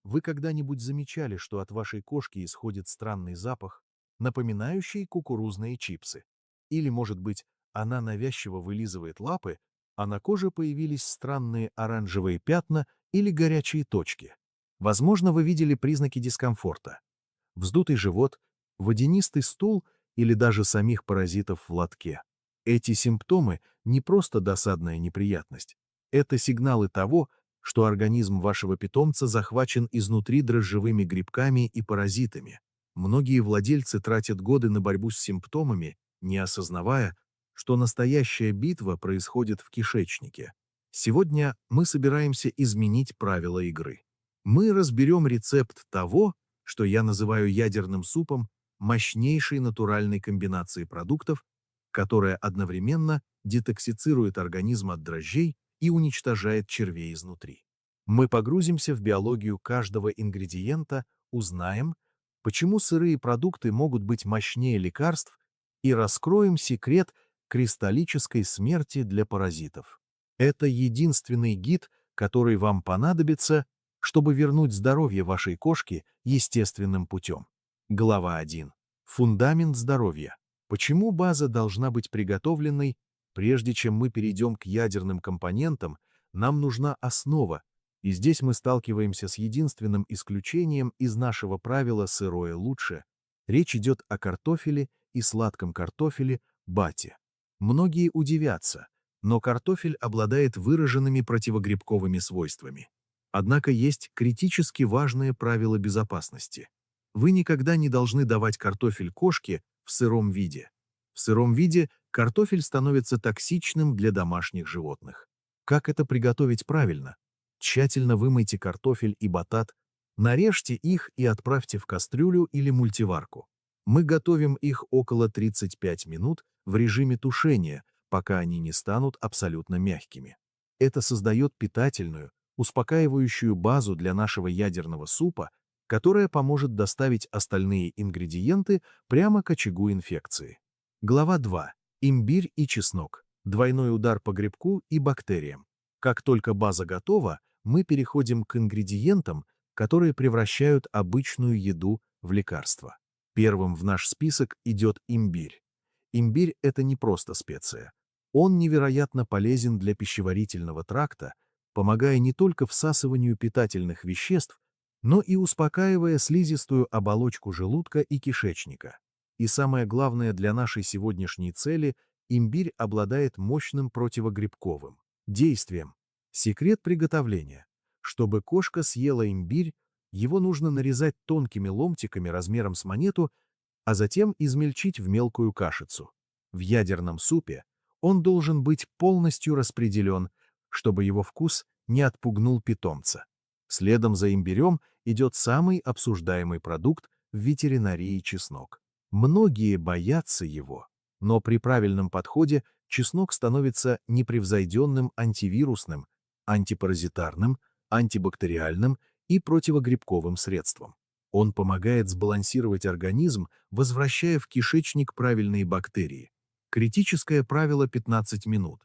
Вы когда-нибудь замечали, что от вашей кошки исходит странный запах, напоминающий кукурузные чипсы? Или, может быть, она навязчиво вылизывает лапы, а на коже появились странные оранжевые пятна или горячие точки? Возможно, вы видели признаки дискомфорта. Вздутый живот, водянистый стул или даже самих паразитов в лотке. Эти симптомы не просто досадная неприятность. Это сигналы того, что организм вашего питомца захвачен изнутри дрожжевыми грибками и паразитами. Многие владельцы тратят годы на борьбу с симптомами, не осознавая, что настоящая битва происходит в кишечнике. Сегодня мы собираемся изменить правила игры. Мы разберем рецепт того, что я называю ядерным супом, мощнейшей натуральной комбинации продуктов, которая одновременно детоксицирует организм от дрожжей и уничтожает червей изнутри. Мы погрузимся в биологию каждого ингредиента, узнаем, почему сырые продукты могут быть мощнее лекарств, и раскроем секрет кристаллической смерти для паразитов. Это единственный гид, который вам понадобится, чтобы вернуть здоровье вашей кошки естественным путем. Глава 1. Фундамент здоровья. Почему база должна быть приготовленной? Прежде чем мы перейдем к ядерным компонентам, нам нужна основа, и здесь мы сталкиваемся с единственным исключением из нашего правила «сырое лучше». Речь идет о картофеле и сладком картофеле бате. Многие удивятся, но картофель обладает выраженными противогрибковыми свойствами. Однако есть критически важное правило безопасности. Вы никогда не должны давать картофель кошке в сыром виде. В сыром виде картофель становится токсичным для домашних животных. Как это приготовить правильно? Тщательно вымойте картофель и батат, нарежьте их и отправьте в кастрюлю или мультиварку. Мы готовим их около 35 минут в режиме тушения, пока они не станут абсолютно мягкими. Это создает питательную, успокаивающую базу для нашего ядерного супа, которая поможет доставить остальные ингредиенты прямо к очагу инфекции. Глава 2. Имбирь и чеснок. Двойной удар по грибку и бактериям. Как только база готова, мы переходим к ингредиентам, которые превращают обычную еду в лекарство. Первым в наш список идет имбирь. Имбирь – это не просто специя. Он невероятно полезен для пищеварительного тракта, помогая не только всасыванию питательных веществ, но и успокаивая слизистую оболочку желудка и кишечника. И самое главное для нашей сегодняшней цели – имбирь обладает мощным противогрибковым действием. Секрет приготовления. Чтобы кошка съела имбирь, его нужно нарезать тонкими ломтиками размером с монету, а затем измельчить в мелкую кашицу. В ядерном супе он должен быть полностью распределен, чтобы его вкус не отпугнул питомца. Следом за имбирем идет самый обсуждаемый продукт в ветеринарии – чеснок. Многие боятся его, но при правильном подходе чеснок становится непревзойденным антивирусным, антипаразитарным, антибактериальным и противогрибковым средством. Он помогает сбалансировать организм, возвращая в кишечник правильные бактерии. Критическое правило 15 минут.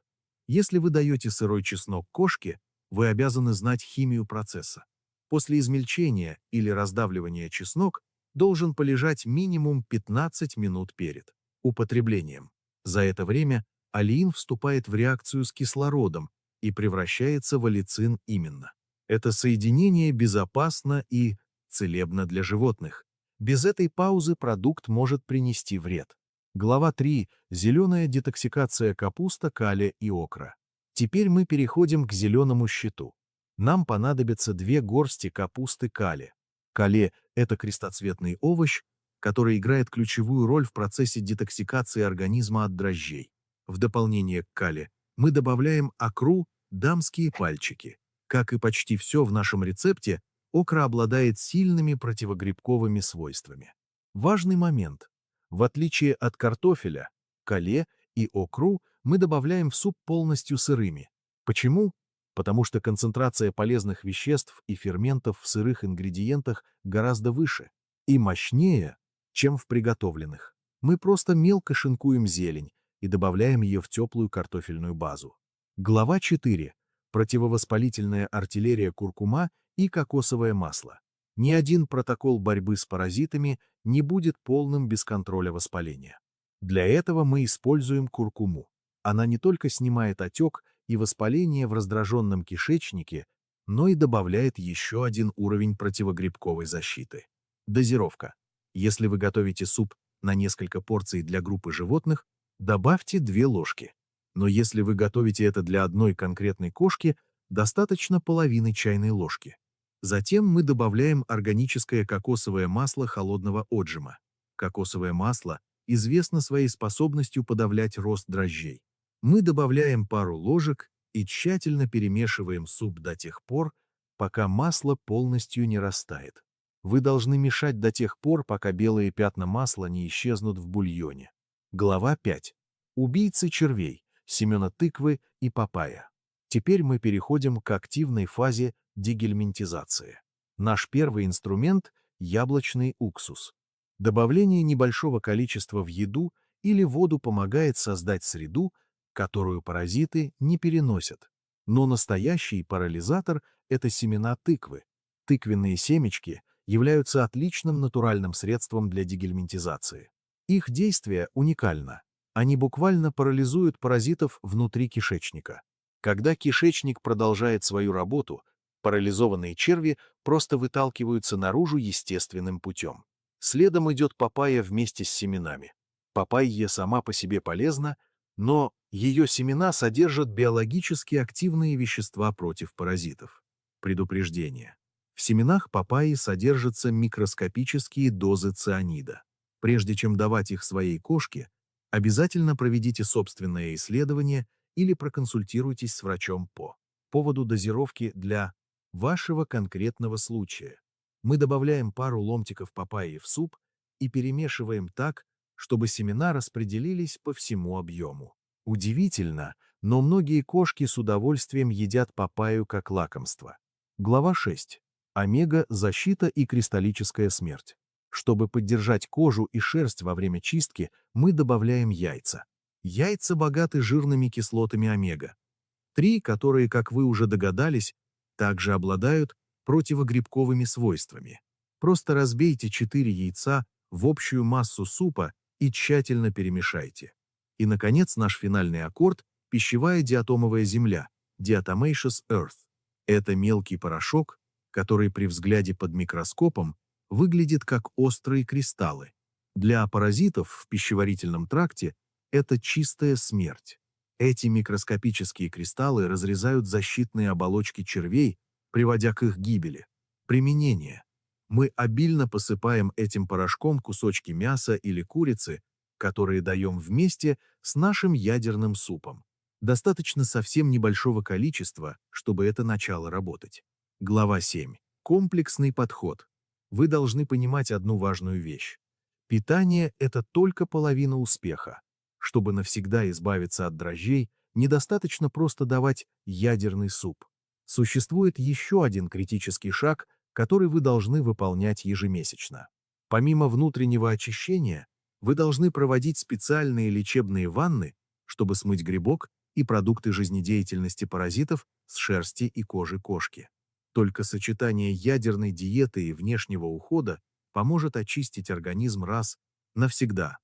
Если вы даете сырой чеснок кошке, вы обязаны знать химию процесса. После измельчения или раздавливания чеснок должен полежать минимум 15 минут перед употреблением. За это время алиин вступает в реакцию с кислородом и превращается в аллицин именно. Это соединение безопасно и целебно для животных. Без этой паузы продукт может принести вред. Глава 3. Зеленая детоксикация капуста, кале и окра. Теперь мы переходим к зеленому щиту. Нам понадобятся 2 горсти капусты кале. Кале – это крестоцветный овощ, который играет ключевую роль в процессе детоксикации организма от дрожжей. В дополнение к кале мы добавляем окру, дамские пальчики. Как и почти все в нашем рецепте, окра обладает сильными противогрибковыми свойствами. Важный момент. В отличие от картофеля, кале и окру мы добавляем в суп полностью сырыми. Почему? Потому что концентрация полезных веществ и ферментов в сырых ингредиентах гораздо выше и мощнее, чем в приготовленных. Мы просто мелко шинкуем зелень и добавляем ее в теплую картофельную базу. Глава 4. Противовоспалительная артиллерия куркума и кокосовое масло. Ни один протокол борьбы с паразитами не будет полным без контроля воспаления. Для этого мы используем куркуму. Она не только снимает отек и воспаление в раздраженном кишечнике, но и добавляет еще один уровень противогрибковой защиты. Дозировка. Если вы готовите суп на несколько порций для группы животных, добавьте 2 ложки. Но если вы готовите это для одной конкретной кошки, достаточно половины чайной ложки. Затем мы добавляем органическое кокосовое масло холодного отжима. Кокосовое масло известно своей способностью подавлять рост дрожжей. Мы добавляем пару ложек и тщательно перемешиваем суп до тех пор, пока масло полностью не растает. Вы должны мешать до тех пор, пока белые пятна масла не исчезнут в бульоне. Глава 5. Убийцы червей, семена тыквы и папайя. Теперь мы переходим к активной фазе дегельминтизации. Наш первый инструмент – яблочный уксус. Добавление небольшого количества в еду или воду помогает создать среду, которую паразиты не переносят. Но настоящий парализатор – это семена тыквы. Тыквенные семечки являются отличным натуральным средством для дегельминтизации. Их действие уникально. Они буквально парализуют паразитов внутри кишечника. Когда кишечник продолжает свою работу, парализованные черви просто выталкиваются наружу естественным путем. Следом идет папайя вместе с семенами. Папайя сама по себе полезна, но ее семена содержат биологически активные вещества против паразитов. Предупреждение. В семенах папайи содержатся микроскопические дозы цианида. Прежде чем давать их своей кошке, обязательно проведите собственное исследование или проконсультируйтесь с врачом по поводу дозировки для вашего конкретного случая. Мы добавляем пару ломтиков папайи в суп и перемешиваем так, чтобы семена распределились по всему объему. Удивительно, но многие кошки с удовольствием едят папайю как лакомство. Глава 6. Омега, защита и кристаллическая смерть. Чтобы поддержать кожу и шерсть во время чистки, мы добавляем яйца. Яйца богаты жирными кислотами омега-3, которые, как вы уже догадались, также обладают противогрибковыми свойствами. Просто разбейте 4 яйца в общую массу супа и тщательно перемешайте. И, наконец, наш финальный аккорд – пищевая диатомовая земля, diatomaceous earth. Это мелкий порошок, который при взгляде под микроскопом выглядит как острые кристаллы. Для паразитов в пищеварительном тракте это чистая смерть. Эти микроскопические кристаллы разрезают защитные оболочки червей, приводя к их гибели. Применение. Мы обильно посыпаем этим порошком кусочки мяса или курицы, которые даем вместе с нашим ядерным супом. Достаточно совсем небольшого количества, чтобы это начало работать. Глава 7. Комплексный подход. Вы должны понимать одну важную вещь. Питание – это только половина успеха. Чтобы навсегда избавиться от дрожжей, недостаточно просто давать ядерный суп. Существует еще один критический шаг, который вы должны выполнять ежемесячно. Помимо внутреннего очищения, вы должны проводить специальные лечебные ванны, чтобы смыть грибок и продукты жизнедеятельности паразитов с шерсти и кожи кошки. Только сочетание ядерной диеты и внешнего ухода поможет очистить организм раз навсегда.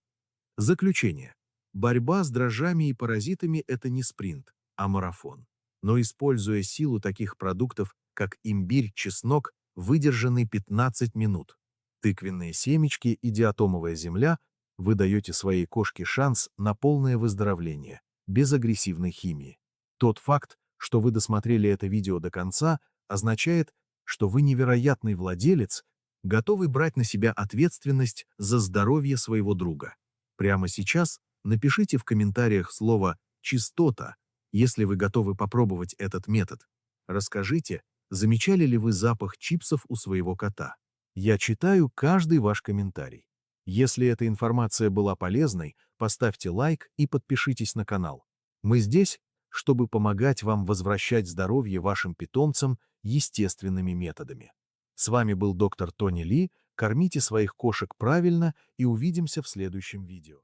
Заключение. Борьба с дрожжами и паразитами – это не спринт, а марафон. Но используя силу таких продуктов, как имбирь, чеснок, выдержанный 15 минут, тыквенные семечки и диатомовая земля, вы даете своей кошке шанс на полное выздоровление, без агрессивной химии. Тот факт, что вы досмотрели это видео до конца, означает, что вы невероятный владелец, готовый брать на себя ответственность за здоровье своего друга. Прямо сейчас напишите в комментариях слово «чистота», если вы готовы попробовать этот метод. Расскажите, замечали ли вы запах чипсов у своего кота? Я читаю каждый ваш комментарий. Если эта информация была полезной, поставьте лайк и подпишитесь на канал. Мы здесь, чтобы помогать вам возвращать здоровье вашим питомцам естественными методами. С вами был доктор Тони Ли. Кормите своих кошек правильно и увидимся в следующем видео.